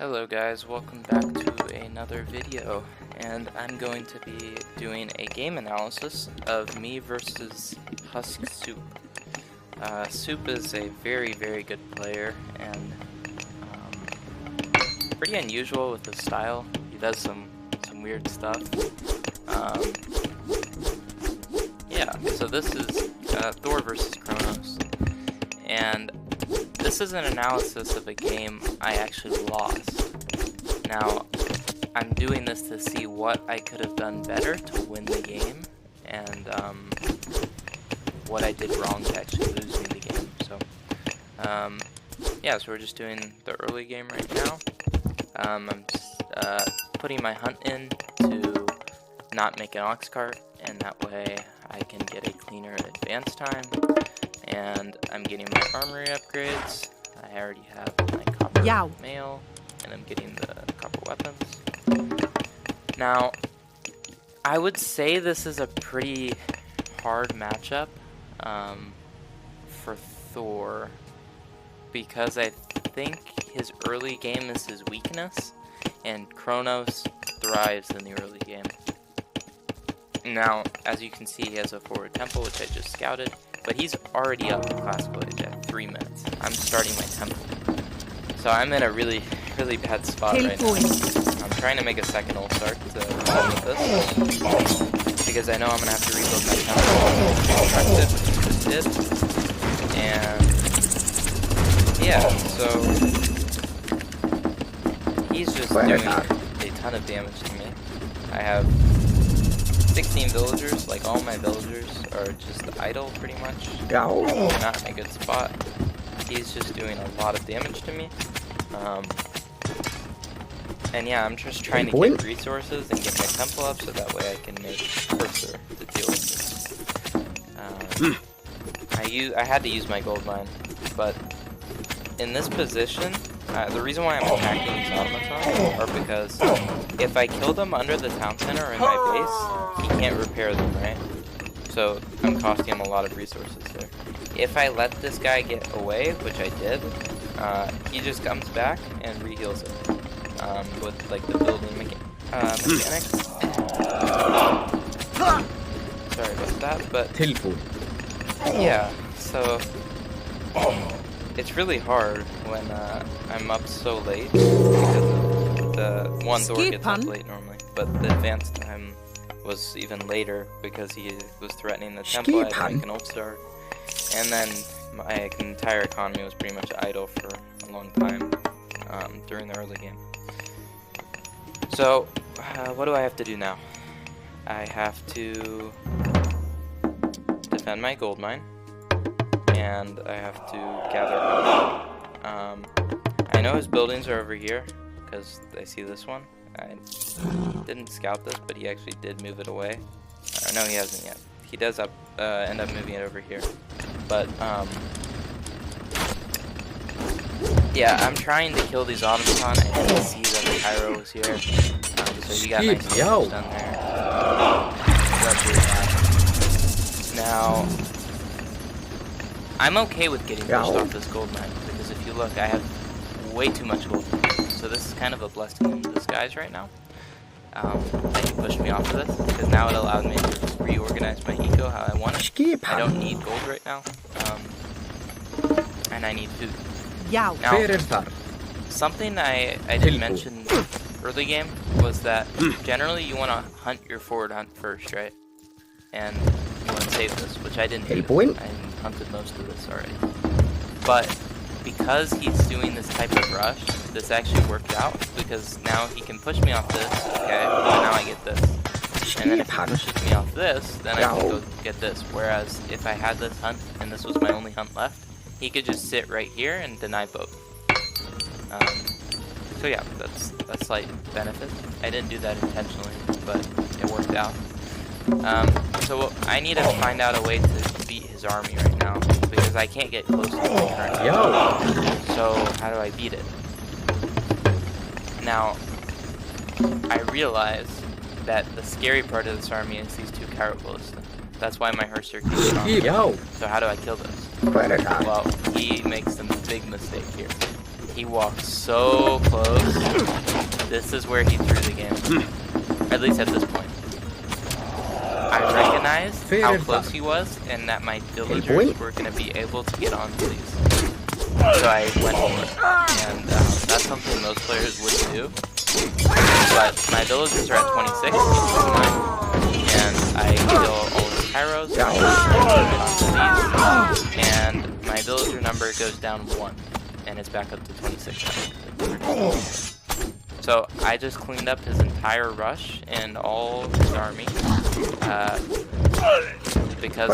Hello guys, welcome back to another video, and I'm going to be doing a game analysis of me versus HUSKSUPPE. Suppe is a very good player and pretty unusual with his style. He does some weird stuff. Yeah, so this is Thor versus Kronos, and this is an analysis of a game I actually lost. Now, I'm doing this to see what I could have done better to win the game, and what I did wrong to actually lose me the game. So, yeah, so we're just doing the early game right now. I'm just putting my hunt in to not make an ox cart, and that way I can get a cleaner advance time. And I'm getting my armory upgrades. I already have my copper mail, and I'm getting the copper weapons. Now, I would say this is a pretty hard matchup for Thor, because I think his early game is his weakness, and Kronos thrives in the early game. Now, as you can see, he has a forward temple, which I just scouted. But he's already up in classical age at 3 minutes. I'm starting my temple. So I'm in a really bad spot right now. I'm trying to make a second ult start to help with this, because I know I'm going to have to rebuild my temple. Which I just did. And yeah, so he's just doing a ton of damage to me. I have 16 villagers, like all my villagers are just idle pretty much. Not in a good spot. He's just doing a lot of damage to me. And yeah, I'm just trying to get resources and get my temple up so that way I can make cursor to deal with this. I had to use my gold mine, but in this position, the reason why I'm attacking these automatons are because if I kill them under the town center or in my base, he can't repair them, right? So I'm costing him a lot of resources there. If I let this guy get away, which I did, he just comes back and reheals it with like the building mechanic. Sorry about that, but yeah, so it's really hard when I'm up so late because of the one Thor gets up late normally, but the advance time was even later because he was threatening the temple. I had to make an ult start, and then my entire economy was pretty much idle for a long time during the early game. So what do I have to do now? I have to defend my gold mine, and I have to gather I know his buildings are over here because I see this one. I didn't scout this, but he actually did move it away. No, he hasn't yet. He does end up moving it over here. But yeah, I'm trying to kill these automaton. I didn't see that the Pyro was here, so he got nice damage done there. That's really bad. Now, I'm okay with getting pushed off this gold mine, because if you look, I have way too much gold. So this is kind of a blessing in disguise right now. That he pushed me off of this, because now it allowed me to reorganize my eco how I want it. I don't need gold right now, and I need food. Now, something I didn't mention early game was that generally you want to hunt your forward hunt first, right? And you want to save this, which I didn't do. I hunted most of this already. But because he's doing this type of rush, this actually worked out, because now he can push me off this, okay, but now I get this. And then if he pushes me off this, then I can go get this. Whereas if I had this hunt, and this was my only hunt left, he could just sit right here and deny both. So yeah, that's a slight benefit. I didn't do that intentionally, but it worked out. So I need to find out a way to beat his army right now, because I can't get close to the current. So how do I beat it? Now, I realize that the scary part of this army is these two carrot ballistas. That's why my Herster keeps strong. So how do I kill this? Well, he makes a big mistake here. He walked so close. This is where he threw the game. At least at this point. I recognized how close he was and that my villagers were going to be able to get onto these. So I went for it. And that's something most players wouldn't do. But my villagers are at 26. And I kill all the pyros. And my villager number goes down 1. And it's back up to 26 now. So I just cleaned up his entire rush and all his army because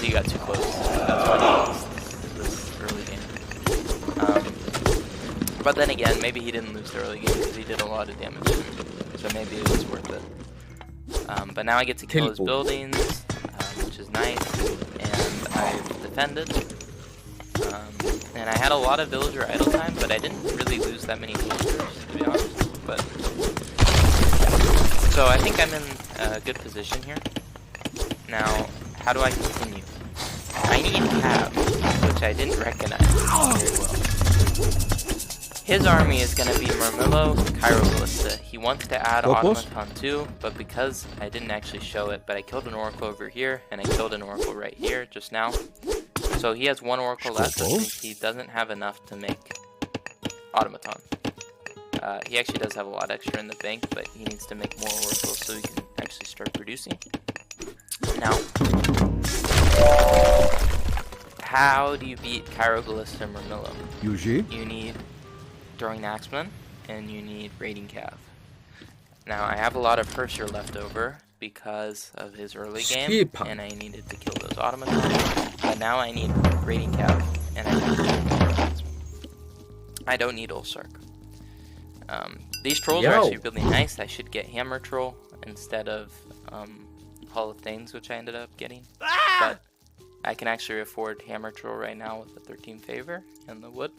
he got too close. That's why he lost this early game. But then again, maybe he didn't lose the early game because he did a lot of damage to me. So maybe it was worth it. But now I get to kill his buildings, which is nice, and I've defended. And I had a lot of villager idle time, but I didn't really lose that many villagers, to be honest. But yeah. So I think I'm in a good position here. Now, how do I continue? I need Cab, which I didn't recognize very well. His army is going to be Murmillo, Chiroballista. He wants to add Automaton too, but because I didn't actually show it, but I killed an Oracle over here, and I killed an Oracle right here just now. So he has 1 Oracle left, which means he doesn't have enough to make Automaton. He actually does have a lot extra in the bank, but he needs to make more Oracles so he can actually start producing. Now, how do you beat Chiroballista and Murmillo? You need Throwing Axeman, and you need Raiding Cav. Now, I have a lot of Purser left over because of his early game, and I needed to kill those Automatons. But now I need Raiding Cav, and I need I don't need Ulsark. These trolls are actually really nice. I should get Hammer Troll instead of Hall of Thanes, which I ended up getting. But I can actually afford Hammer Troll right now with the 13 favor and the wood.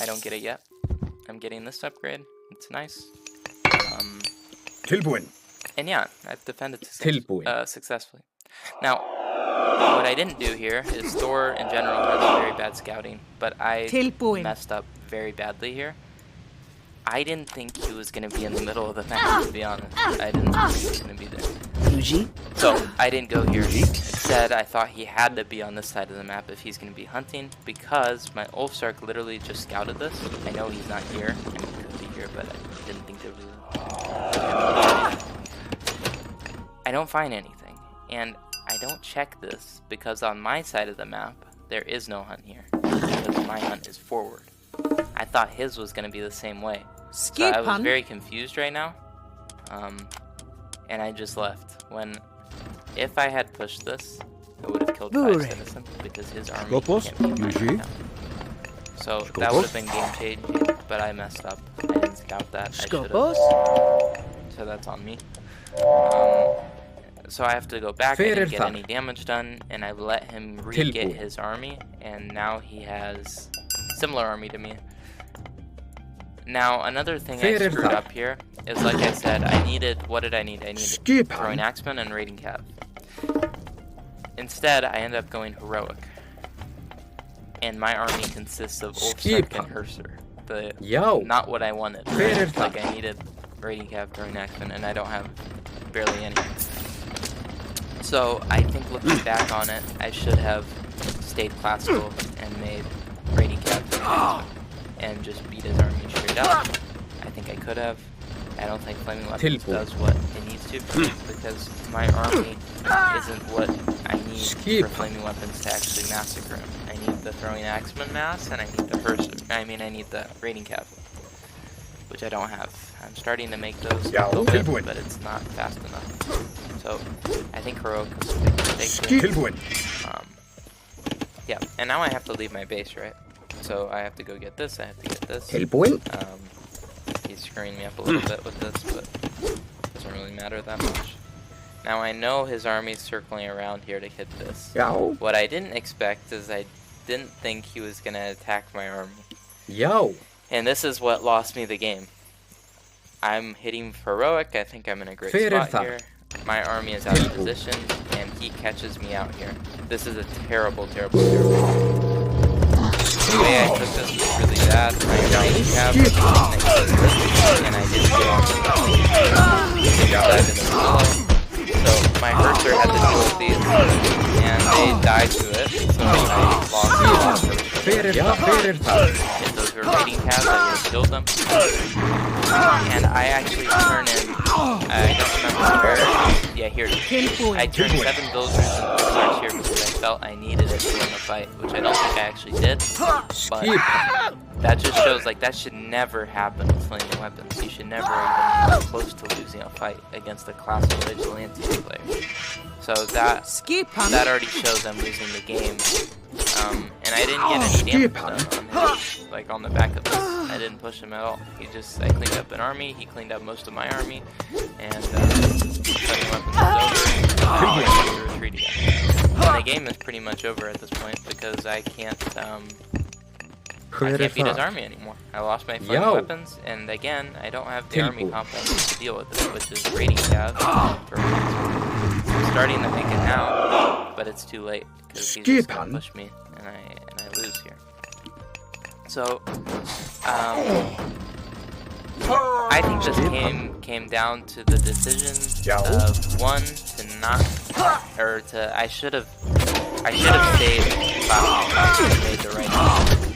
I don't get it yet. I'm getting this upgrade. It's nice. And yeah, I've defended successfully. Now, what I didn't do here is Thor in general has very bad scouting, but I messed up very badly here. I didn't think he was going to be in the middle of the map, to be honest. I didn't think he was going to be there. So, I didn't go here. Instead, I thought he had to be on this side of the map if he's going to be hunting, because my Ulfsark literally just scouted this. I know he's not here. I mean, he could be here, but I didn't think there was I don't find anything. And I don't check this, because on my side of the map, there is no hunt here. Because my hunt is forward. I thought his was going to be the same way. So I was very confused right now. And I just left. If I had pushed this, I would have killed 5 citizens because his army can't beat my account. So that would have been game changing, but I messed up. I didn't scout that. I should have. So that's on me. So I have to go back. I didn't get any damage done, and I let him re-get his army, and now he has similar army to me. Now, another thing I screwed up here is, like I said, I needed, what did I need? I needed Throwing Axeman and Raiding Cav. Instead, I ended up going Heroic. And my army consists of Ulfsark and Herser. Not what I wanted. Right? Like, I needed Raiding Cav, Throwing Axeman, and I don't have barely any. So, I think looking back on it, I should have stayed classical and made Raiding Cav and just beat his army straight up. I think I could have. I don't think Flaming Weapons does what it needs to, because my army isn't what I need for Flaming Weapons to actually massacre him. I need the Throwing Axeman mass, and I need the I need the Raiding Cav, which I don't have. I'm starting to make those a little bit, but it's not fast enough. So, I think Heroic was a big mistake. Yeah, and now I have to leave my base, right? So I have to go get this, I have to get this. He's screwing me up a little bit with this, but it doesn't really matter that much. Now I know his army's circling around here to hit this. What I didn't expect is I didn't think he was going to attack my army. And this is what lost me the game. I'm hitting Heroic, I think I'm in a great spot here. My army is out of position, and he catches me out here. This is a terrible, terrible, terrible. the way I took this was really bad. My rating cap was and I didn't get off side in the willow. So my Herser had to deal with these, and they died to it. So I lost a lot of if those were rating caps, I would have killed them. And I actually turned in, I don't remember where, yeah, here it is. I turned 7 villagers into Thors here because I felt I needed it to win the fight, which I don't think I actually did, but that just shows, like, that should never happen with flaming weapons. You should never even come close to losing a fight against a classical vigilante player. So that already shows I'm losing the game. And I didn't get any damage done on him, like on the back of this. I didn't push him at all. I cleaned up an army, he cleaned up most of my army, and flaming weapons is over. Retreating. And the game is pretty much over at this point because I can't beat his army anymore. I lost my flaming weapons, and again, I don't have the army complex to deal with it, which is raiding cav. I'm starting to make it now, but it's too late because he's just gonna push me, and I lose here. So, I think this came down to the decision of one to not, or to I should have stayed classical and made the right decision.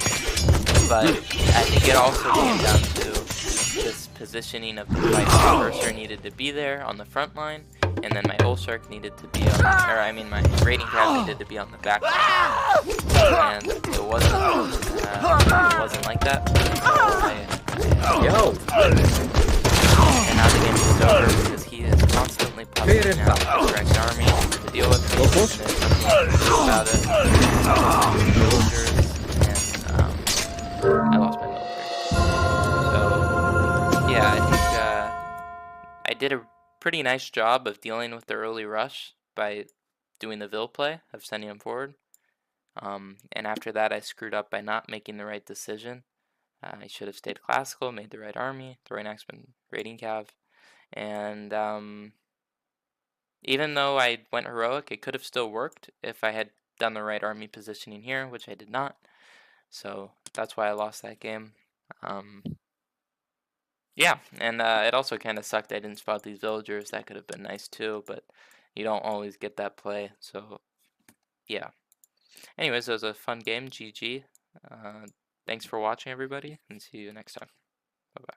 But I think it also came down to this positioning of the fight. My Cursor needed to be there on the front line, and then my Ulsark needed to be on, my raiding cav needed to be on the back line. And it wasn't like that. And now the game is over because he is constantly pushing out the correct army to deal with me, and there's nothing about it. I lost my military. So, yeah, I think I did a pretty nice job of dealing with the early rush by doing the Vil play of sending him forward. And after that, I screwed up by not making the right decision. I should have stayed classical, made the right army, the right Axeman raiding cav, and even though I went heroic, it could have still worked if I had done the right army positioning here, which I did not. So that's why I lost that game. Yeah, and it also kind of sucked I didn't spot these villagers. That could have been nice too, but you don't always get that play. So yeah. Anyways, it was a fun game. GG. Thanks for watching, everybody, and see you next time. Bye-bye.